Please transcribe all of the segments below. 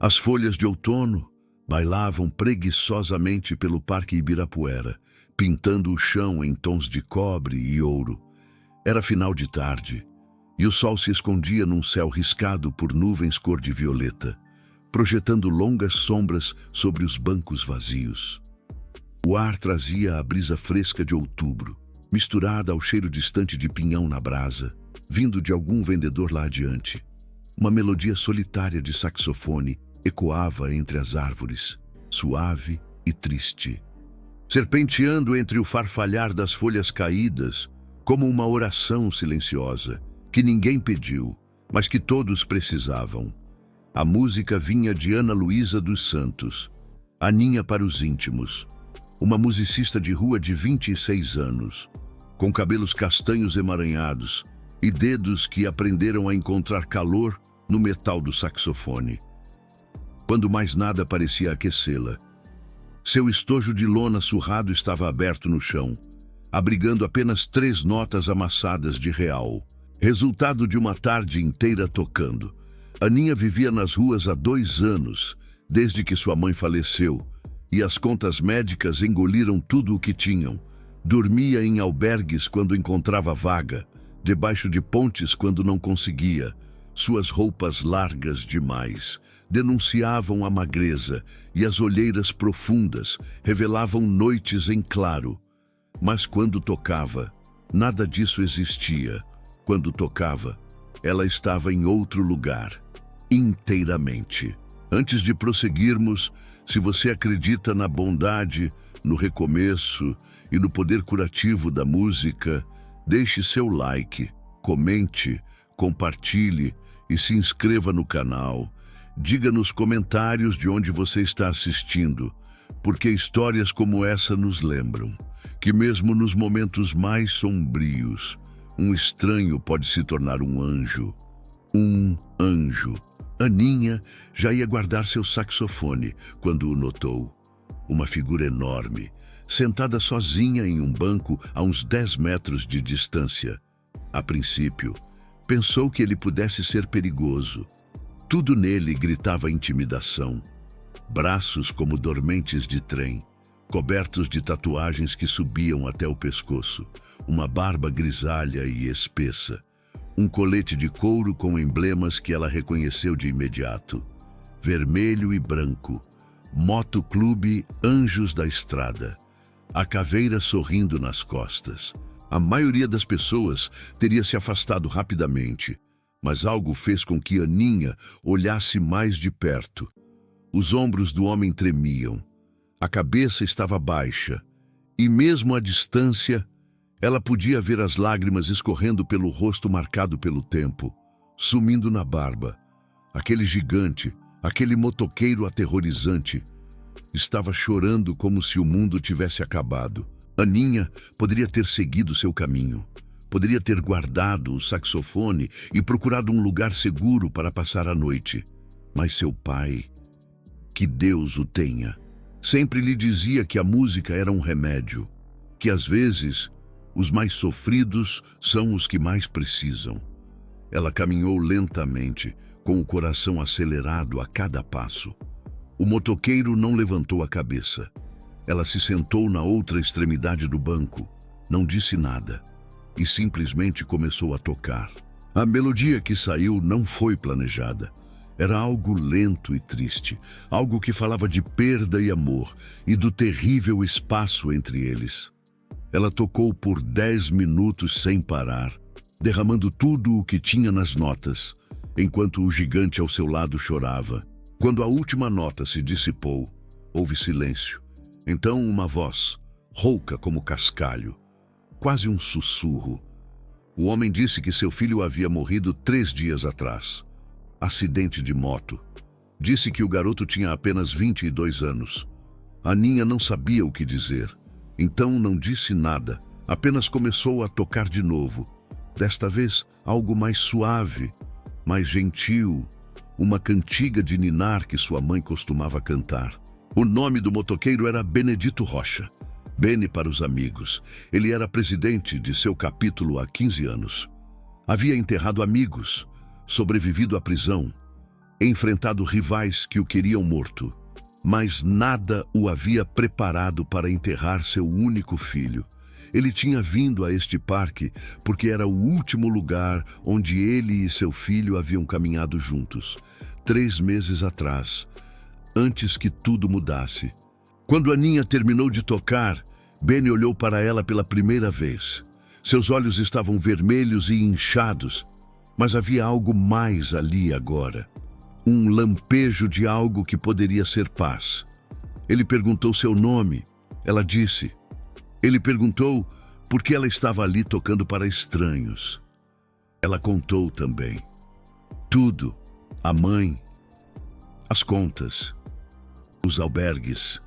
As folhas de outono bailavam preguiçosamente pelo Parque Ibirapuera, pintando o chão em tons de cobre e ouro. Era final de tarde, e o sol se escondia num céu riscado por nuvens cor de violeta, projetando longas sombras sobre os bancos vazios. O ar trazia a brisa fresca de outubro, misturada ao cheiro distante de pinhão na brasa, vindo de algum vendedor lá adiante. Uma melodia solitária de saxofone ecoava entre as árvores, suave e triste, serpenteando entre o farfalhar das folhas caídas, como uma oração silenciosa, que ninguém pediu, mas que todos precisavam. A música vinha de Ana Luísa dos Santos, Aninha para os íntimos, uma musicista de rua de 26 anos, com cabelos castanhos emaranhados e dedos que aprenderam a encontrar calor no metal do saxofone. Quando mais nada parecia aquecê-la, seu estojo de lona surrado estava aberto no chão, abrigando apenas 3 notas amassadas de real, resultado de uma tarde inteira tocando. Aninha vivia nas ruas há 2 anos, desde que sua mãe faleceu, e as contas médicas engoliram tudo o que tinham. Dormia em albergues quando encontrava vaga, debaixo de pontes quando não conseguia. Suas roupas largas demais denunciavam a magreza e as olheiras profundas revelavam noites em claro. Mas quando tocava, nada disso existia. Quando tocava, ela estava em outro lugar, inteiramente. Antes de prosseguirmos, se você acredita na bondade, no recomeço e no poder curativo da música, deixe seu like, comente, compartilhe e se inscreva no canal. Diga nos comentários de onde você está assistindo, porque histórias como essa nos lembram que mesmo nos momentos mais sombrios, um estranho pode se tornar um anjo. Um anjo. Aninha já ia guardar seu saxofone quando o notou. Uma figura enorme, sentada sozinha em um banco a uns 10 metros de distância. A princípio, pensou que ele pudesse ser perigoso. Tudo nele gritava intimidação. Braços como dormentes de trem, cobertos de tatuagens que subiam até o pescoço, uma barba grisalha e espessa, um colete de couro com emblemas que ela reconheceu de imediato, vermelho e branco, Motoclube Anjos da Estrada, a caveira sorrindo nas costas. A maioria das pessoas teria se afastado rapidamente, mas algo fez com que Aninha olhasse mais de perto. Os ombros do homem tremiam, a cabeça estava baixa, e mesmo à distância, ela podia ver as lágrimas escorrendo pelo rosto marcado pelo tempo, sumindo na barba. Aquele gigante, aquele motoqueiro aterrorizante, estava chorando como se o mundo tivesse acabado. Aninha poderia ter seguido seu caminho. Poderia ter guardado o saxofone e procurado um lugar seguro para passar a noite. Mas seu pai, que Deus o tenha, sempre lhe dizia que a música era um remédio, que às vezes os mais sofridos são os que mais precisam. Ela caminhou lentamente, com o coração acelerado a cada passo. O motoqueiro não levantou a cabeça. Ela se sentou na outra extremidade do banco, não disse nada e simplesmente começou a tocar. A melodia que saiu não foi planejada. Era algo lento e triste, algo que falava de perda e amor e do terrível espaço entre eles. Ela tocou por 10 minutos sem parar, derramando tudo o que tinha nas notas, enquanto o gigante ao seu lado chorava. Quando a última nota se dissipou, houve silêncio. Então uma voz, rouca como cascalho, quase um sussurro. O homem disse que seu filho havia morrido 3 dias atrás. Acidente de moto. Disse que o garoto tinha apenas 22 anos. Aninha não sabia o que dizer. Então não disse nada, apenas começou a tocar de novo. Desta vez, algo mais suave, mais gentil, uma cantiga de ninar que sua mãe costumava cantar. O nome do motoqueiro era Benedito Rocha. Bene para os amigos. Ele era presidente de seu capítulo há 15 anos. Havia enterrado amigos, sobrevivido à prisão, enfrentado rivais que o queriam morto, mas nada o havia preparado para enterrar seu único filho. Ele tinha vindo a este parque porque era o último lugar onde ele e seu filho haviam caminhado juntos, 3 meses atrás, antes que tudo mudasse. Quando Aninha terminou de tocar, Benny olhou para ela pela primeira vez. Seus olhos estavam vermelhos e inchados, mas havia algo mais ali agora. Um lampejo de algo que poderia ser paz. Ele perguntou seu nome. Ela disse. Ele perguntou por que ela estava ali tocando para estranhos. Ela contou também. Tudo. A mãe, as contas, os albergues,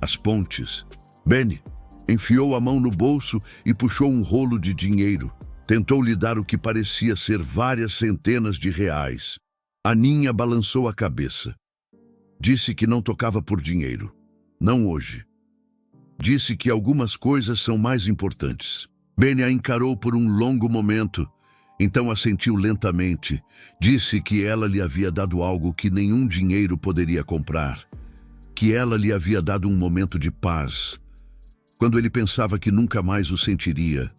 as pontes. Benny enfiou a mão no bolso e puxou um rolo de dinheiro. Tentou lhe dar o que parecia ser várias centenas de reais. Aninha balançou a cabeça. Disse que não tocava por dinheiro. Não hoje. Disse que algumas coisas são mais importantes. Benny a encarou por um longo momento, então assentiu lentamente. Disse que ela lhe havia dado algo que nenhum dinheiro poderia comprar. Que ela lhe havia dado um momento de paz. Quando ele pensava que nunca mais o sentiria,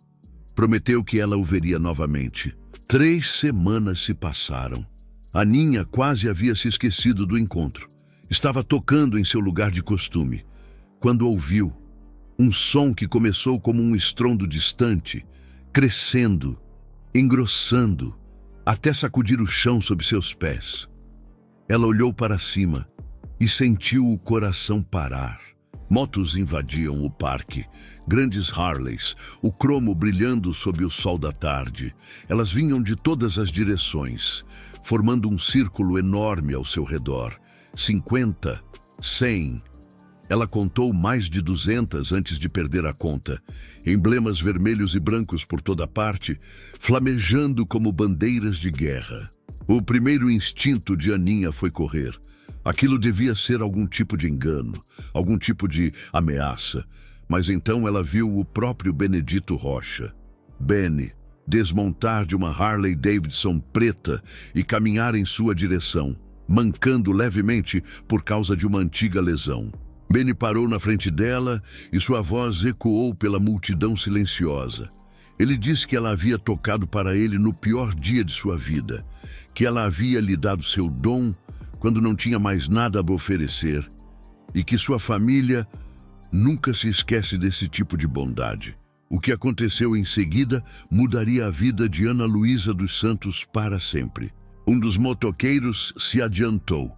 prometeu que ela o veria novamente. 3 semanas se passaram. Aninha quase havia se esquecido do encontro. Estava tocando em seu lugar de costume, quando ouviu um som que começou como um estrondo distante, crescendo, engrossando, até sacudir o chão sob seus pés. Ela olhou para cima e sentiu o coração parar. Motos invadiam o parque, grandes Harleys, o cromo brilhando sob o sol da tarde. Elas vinham de todas as direções, formando um círculo enorme ao seu redor. 50, 100... Ela contou mais de 200 antes de perder a conta. Emblemas vermelhos e brancos por toda parte, flamejando como bandeiras de guerra. O primeiro instinto de Aninha foi correr. Aquilo devia ser algum tipo de engano, algum tipo de ameaça. Mas então ela viu o próprio Benedito Rocha. Benny desmontar de uma Harley Davidson preta e caminhar em sua direção, mancando levemente por causa de uma antiga lesão. Benny parou na frente dela e sua voz ecoou pela multidão silenciosa. Ele disse que ela havia tocado para ele no pior dia de sua vida, que ela havia lhe dado seu dom quando não tinha mais nada a oferecer e que sua família nunca se esquece desse tipo de bondade. O que aconteceu em seguida mudaria a vida de Ana Luísa dos Santos para sempre. Um dos motoqueiros se adiantou,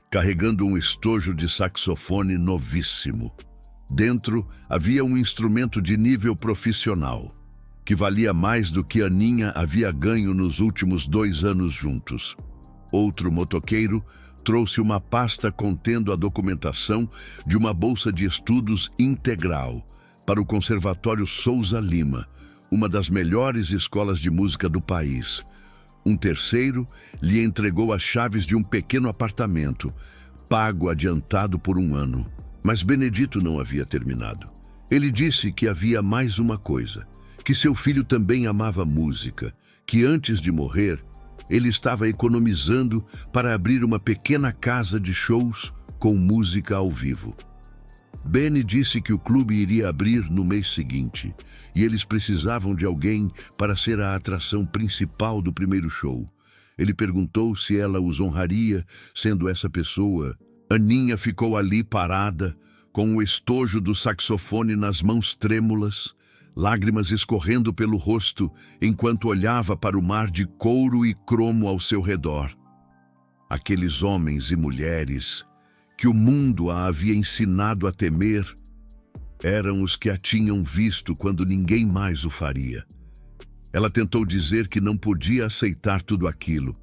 carregando um estojo de saxofone novíssimo. Dentro havia um instrumento de nível profissional, que valia mais do que Aninha havia ganho nos últimos 2 anos juntos. Outro motoqueiro trouxe uma pasta contendo a documentação de uma bolsa de estudos integral para o Conservatório Souza Lima, uma das melhores escolas de música do país. Um terceiro lhe entregou as chaves de um pequeno apartamento, pago adiantado por 1 ano. Mas Benedito não havia terminado. Ele disse que havia mais uma coisa, que seu filho também amava música, que antes de morrer, ele estava economizando para abrir uma pequena casa de shows com música ao vivo. Benny disse que o clube iria abrir no mês seguinte e eles precisavam de alguém para ser a atração principal do primeiro show. Ele perguntou se ela os honraria sendo essa pessoa. Aninha ficou ali parada, com o estojo do saxofone nas mãos trêmulas, lágrimas escorrendo pelo rosto enquanto olhava para o mar de couro e cromo ao seu redor. Aqueles homens e mulheres que o mundo a havia ensinado a temer, eram os que a tinham visto quando ninguém mais o faria. Ela tentou dizer que não podia aceitar tudo aquilo,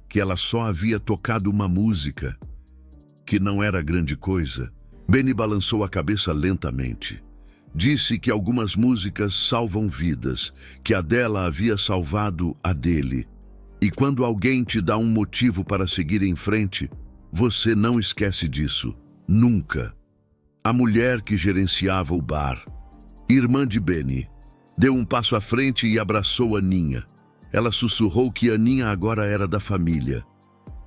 que ela só havia tocado uma música, que não era grande coisa. Benny balançou a cabeça lentamente. Disse que algumas músicas salvam vidas, que a dela havia salvado a dele. E quando alguém te dá um motivo para seguir em frente, você não esquece disso, nunca. A mulher que gerenciava o bar, irmã de Benny, deu um passo à frente e abraçou Aninha. Ela sussurrou que Aninha agora era da família,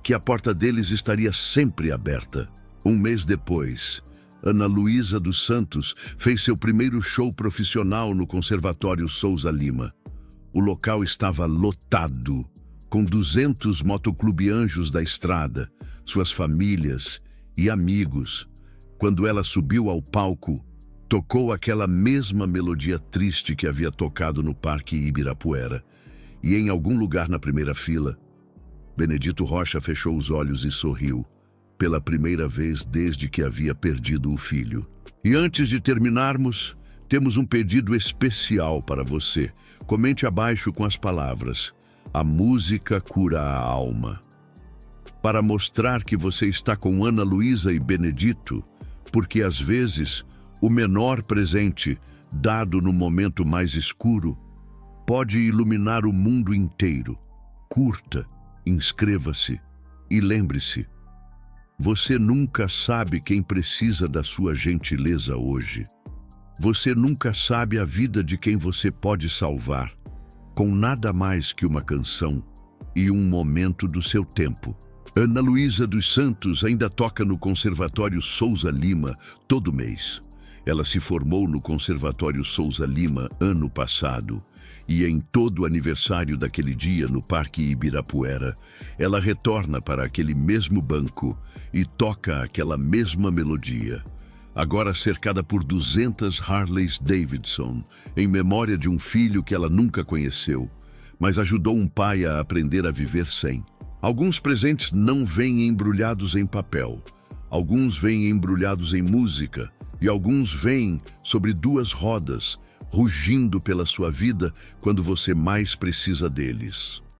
que a porta deles estaria sempre aberta. Um mês depois, Ana Luísa dos Santos fez seu primeiro show profissional no Conservatório Souza Lima. O local estava lotado, com 200 motoclube anjos da estrada, suas famílias e amigos. Quando ela subiu ao palco, tocou aquela mesma melodia triste que havia tocado no Parque Ibirapuera. E em algum lugar na primeira fila, Benedito Rocha fechou os olhos e sorriu, pela primeira vez desde que havia perdido o filho. E antes de terminarmos, temos um pedido especial para você. Comente abaixo com as palavras: a música cura a alma. Para mostrar que você está com Ana Luísa e Benedito, porque às vezes o menor presente, dado no momento mais escuro, pode iluminar o mundo inteiro. Curta, inscreva-se e lembre-se: você nunca sabe quem precisa da sua gentileza hoje. Você nunca sabe a vida de quem você pode salvar, com nada mais que uma canção e um momento do seu tempo. Ana Luísa dos Santos ainda toca no Conservatório Souza Lima todo mês. Ela se formou no Conservatório Souza Lima ano passado e em todo o aniversário daquele dia no Parque Ibirapuera, ela retorna para aquele mesmo banco e toca aquela mesma melodia. Agora cercada por 200 Harleys Davidson, em memória de um filho que ela nunca conheceu, mas ajudou um pai a aprender a viver sem. Alguns presentes não vêm embrulhados em papel, alguns vêm embrulhados em música e alguns vêm sobre 2 rodas, rugindo pela sua vida quando você mais precisa deles.